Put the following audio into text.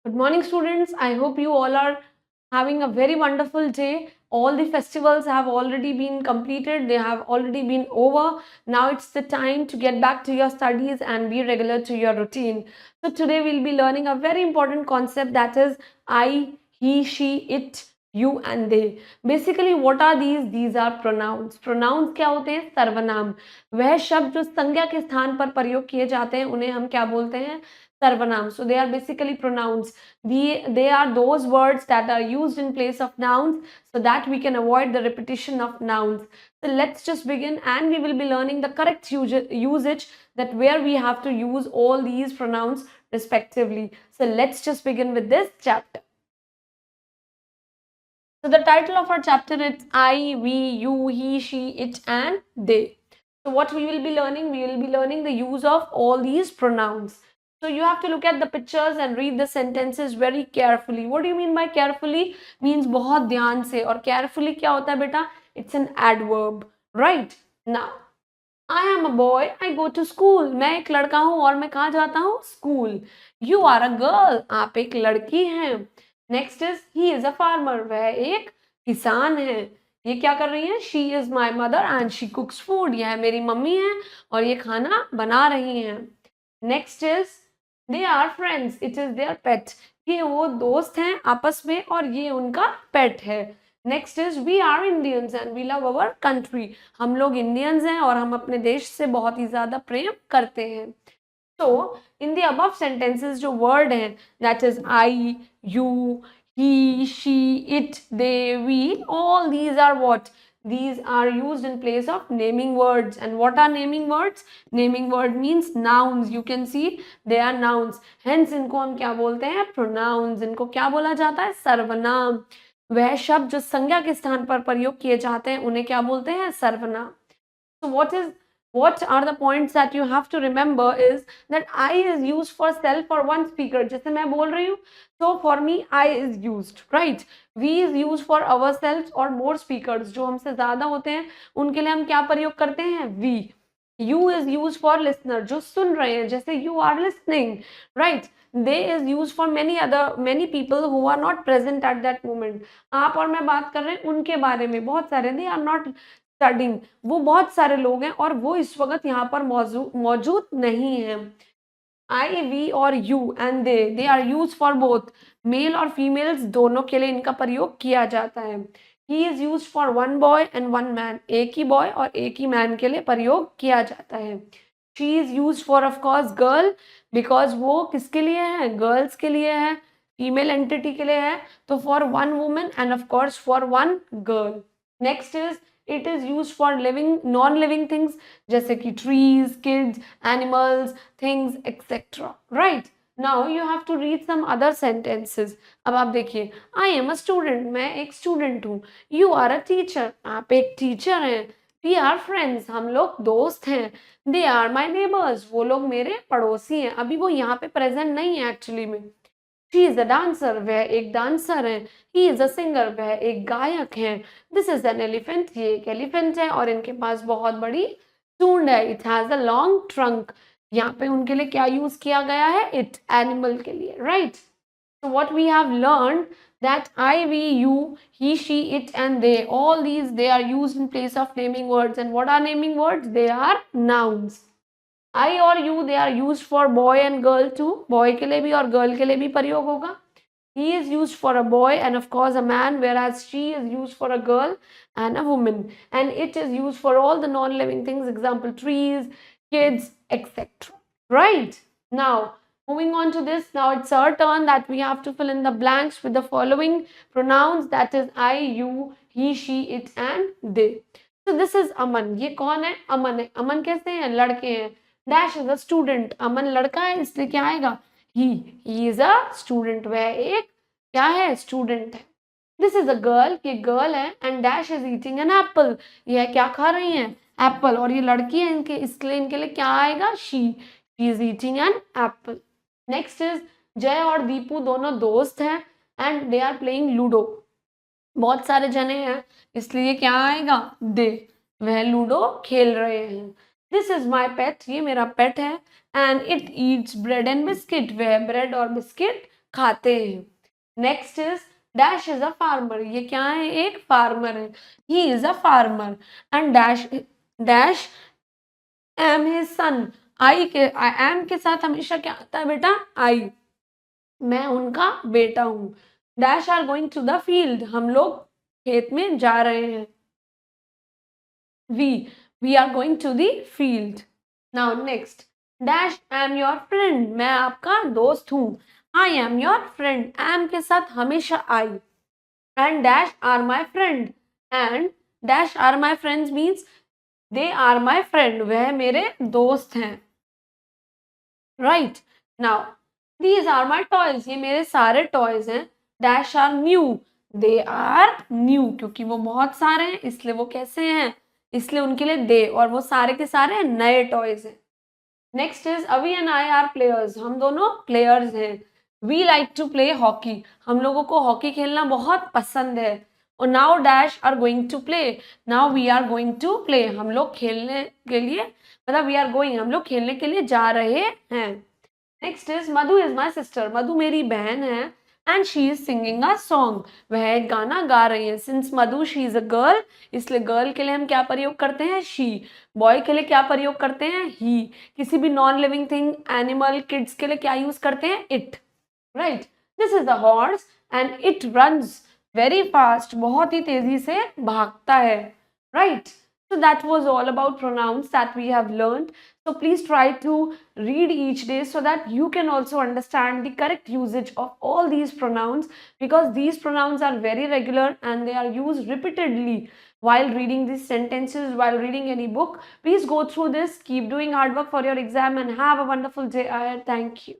Good morning, students. I hope you all are having a very wonderful day. All the festivals have already been completed, they have already been over. Now it's the time to get back to your studies and be regular to your routine. So, today we'll be learning a very important concept, that is I, he, she, it, you and they. Basically, what are these? These are pronouns. Pronouns क्या होते हैं? सर्वनाम. वह शब्द जो संज्ञा के स्थान पर प्रयोग किए जाते हैं उन्हें हम क्या बोलते हैं? Sarvanam. So they are basically pronouns. They are those words that are used in place of nouns so that we can avoid the repetition of nouns. So let's just begin, and we will be learning the correct usage, that where we have to use all these pronouns respectively. So let's just begin with this chapter. So the title of our chapter is I, we, you, he, she, it and they. So what we will be learning? We will be learning the use of all these pronouns. So you have to look at the pictures and read the sentences very carefully. What do you mean by carefully? Means बहुत ध्यान से. और carefully क्या होता है बेटा? It's an adverb, right? Now, I am a boy, I go to school. मैं एक लड़का हूँ और मैं कहाँ जाता हूँ? School. You are a girl. आप एक लड़की हैं. Next is he is a farmer. वह एक किसान है. ये क्या कर रही है? She is my mother and she cooks food. यह मेरी मम्मी है और ये खाना बना रही हैं. Next is they are friends. It is their pet. ये वो दोस्त हैं आपस में और ये उनका पेट है. Next is we are Indians and we love our country. हम लोग इंडियंस हैं और हम अपने देश से बहुत ही ज़्यादा प्रेम करते हैं. So in the above sentences जो word हैं, that is I, you, he, she, it, they, we, all these are what? These are used in place of naming words. And what are naming words? Naming word means nouns. You can see they are nouns. Hence इनको हम क्या बोलते हैं? Pronouns. इनको क्या बोला जाता है? सर्वनाम. वह शब्द जो संज्ञा के स्थान पर प्रयोग किए जाते हैं उन्हें क्या बोलते हैं? सर्वनाम. So what are the points that you have to remember is that I is used for self or one speaker. जैसे मैं बोल रही हूँ, so for me I is used, right? We is used for ourselves or more speakers. जो हमसे ज़्यादा होते हैं उनके लिए हम क्या प्रयोग करते हैं? We. You is used for listener, जो सुन रहे हैं, जैसे you are listening, right? They is used for many people who are not present at that moment. आप और मैं बात कर रहे हैं उनके बारे में, बहुत सारे they are not studying. वो बहुत सारे लोग हैं और वो इस वक्त यहाँ पर मौजूद नहीं है. I, we और you and they are used for both. Male और females दोनों के लिए इनका प्रयोग किया जाता है. He is used for one boy and one man. एक ही boy और एक ही man के लिए प्रयोग किया जाता है. She is used for of course girl, because वो किसके लिए है? Girls के लिए है, female entity के लिए है, तो for one woman and of course for one girl. Next is it is used for living non-living things, जैसे कि trees, kids, animals, things, etc. Right? Now you have to read some other sentences. अब आप देखिए, I am a student. मैं एक student हूँ. You are a teacher. आप एक teacher हैं. We are friends. हम लोग दोस्त हैं. They are my neighbors. वो लोग मेरे पड़ोसी हैं. अभी वो यहाँ पे present नहीं है actually में. She is a dancer. वह एक डांसर है. He is a singer. वह एक गायक है. This is an elephant. ये एक एलिफेंट है और इनके पास बहुत बड़ी सूंड है. It has a long trunk. यहाँ पे उनके लिए क्या यूज किया गया है? It, एनिमल के लिए, right? So what we have learned that I, we, you, he, she, it and they, all these, they are used in place of naming words. And what are naming words? They are nouns. I और you, they are used for boy and girl too. Boy के लिए भी और girl के लिए भी प्रयोग होगा. He is used for a boy and of course a man, whereas she is used for a girl and a woman. And it is used for all the non-living things, example trees, kids, etc. Right? Now, moving on to this, now it's our turn that we have to fill in the blanks with the following pronouns, that is I, you, he, she, it and they. So this is Aman. ये कौन है? अमन है. अमन कैसे हैं? लड़के हैं. Dash is a student. अमन लड़का है इसलिए क्या आएगा? He is a student. वह एक क्या है? Student है. This is a girl. ये girl है and Dash is eating an apple. यह क्या खा रही हैं? Apple. और ये लड़की है, इनके लिए क्या आएगा? She is eating an apple. Next is जय और दीपू दोनों दोस्त हैं and they are playing Ludo. बहुत सारे जने हैं इसलिए क्या आएगा? They. वह लूडो खेल रहे हैं. This is my pet. ये मेरा पेट है and it eats bread and biscuit. वह ब्रेड और बिस्किट खाते हैं. Next is dash is a farmer. ये क्या है? एक फार्मर है. He is a farmer. And dash am his son. I के एम के साथ हमेशा क्या आता है बेटा? आई. मैं उनका बेटा हूं. Dash are going to the field. हम लोग खेत में जा रहे हैं. We are going to the field. Now next, dash I am your friend. मैं आपका दोस्त हूं. I am your friend. Am के साथ हमेशा I. And dash are my friend. And dash are my friends means they are my friend. वह मेरे दोस्त हैं. Right. Now these are my toys. ये मेरे सारे टॉयज हैं. डैश are new. They are new. क्योंकि वो बहुत सारे हैं इसलिए वो कैसे हैं? इसलिए उनके लिए दे. और वो सारे के सारे नए टॉयज हैं. Next is Avi and I are players. हम दोनों प्लेयर्स हैं. We like to play hockey. हम लोगों को हॉकी खेलना बहुत पसंद है. और नाउ डैश are going to play. Now we are going to play. हम लोग खेलने के लिए, मतलब वी आर गोइंग, हम लोग खेलने के लिए जा रहे हैं. Next is Madhu is my sister. Madhu मेरी बहन है. And she is singing a song. वह एक गाना गा रही है. Since Madhu she is a girl, इसलिए गर्ल के लिए हम क्या प्रयोग करते हैं? शी. बॉय के लिए क्या प्रयोग करते हैं? ही. किसी भी non living thing, animal, kids के लिए क्या यूज करते हैं? It. Right. This is the horse and it runs very fast. बहुत ही तेजी से भागता है. Right. So that was all about pronouns that we have learned. So please try to read each day so that you can also understand the correct usage of all these pronouns, because these pronouns are very regular and they are used repeatedly while reading these sentences, while reading any book. Please go through this, keep doing hard work for your exam and have a wonderful day ahead. Thank you.